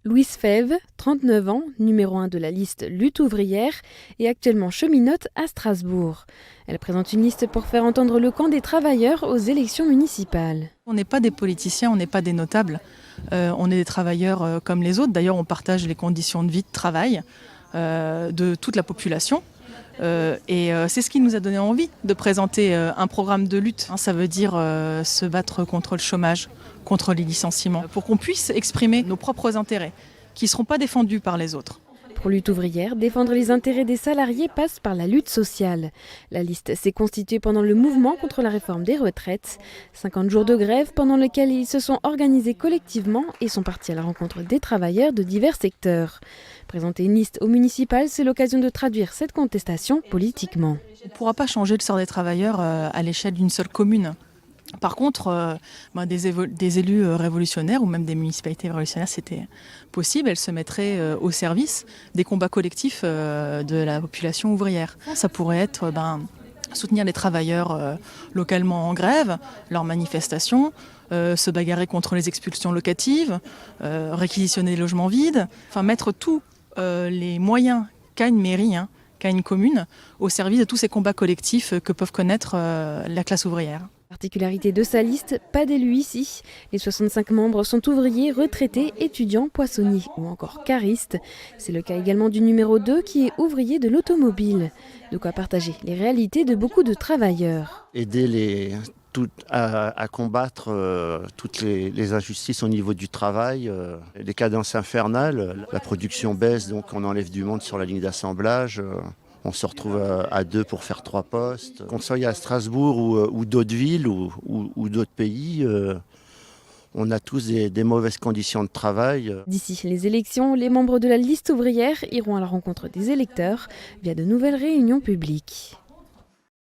Louise Fèvre, 39 ans, numéro 1 de la liste Lutte ouvrière, est actuellement cheminote à Strasbourg. Elle présente une liste pour faire entendre le camp des travailleurs aux élections municipales. On n'est pas des politiciens, on n'est pas des notables, on est des travailleurs comme les autres. D'ailleurs, on partage les conditions de vie, de travail de toute la population. C'est ce qui nous a donné envie de présenter un programme de lutte. Ça veut dire se battre contre le chômage, contre les licenciements, pour qu'on puisse exprimer nos propres intérêts, qui ne seront pas défendus par les autres. Pour Lutte ouvrière, défendre les intérêts des salariés passe par la lutte sociale. La liste s'est constituée pendant le mouvement contre la réforme des retraites. 50 jours de grève pendant lesquels ils se sont organisés collectivement et sont partis à la rencontre des travailleurs de divers secteurs. Présenter une liste au municipal, c'est l'occasion de traduire cette contestation politiquement. On ne pourra pas changer le sort des travailleurs à l'échelle d'une seule commune. Par contre, des élus révolutionnaires ou même des municipalités révolutionnaires, c'était possible. Elles se mettraient au service des combats collectifs de la population ouvrière. Ça pourrait être soutenir les travailleurs localement en grève, leurs manifestations, se bagarrer contre les expulsions locatives, réquisitionner des logements vides, mettre tous les moyens qu'a une mairie, qu'a une commune, au service de tous ces combats collectifs que peuvent connaître la classe ouvrière. Particularité de sa liste, pas d'élus ici. Les 65 membres sont ouvriers, retraités, étudiants, poissonniers ou encore caristes. C'est le cas également du numéro 2 qui est ouvrier de l'automobile. De quoi partager les réalités de beaucoup de travailleurs. Aider à combattre toutes les injustices au niveau du travail, les cadences infernales, la production baisse, donc on enlève du monde sur la ligne d'assemblage. On se retrouve à 2 pour faire 3 postes. Qu'on soit à Strasbourg ou d'autres villes ou d'autres pays, on a tous des mauvaises conditions de travail. D'ici les élections, les membres de la liste ouvrière iront à la rencontre des électeurs via de nouvelles réunions publiques.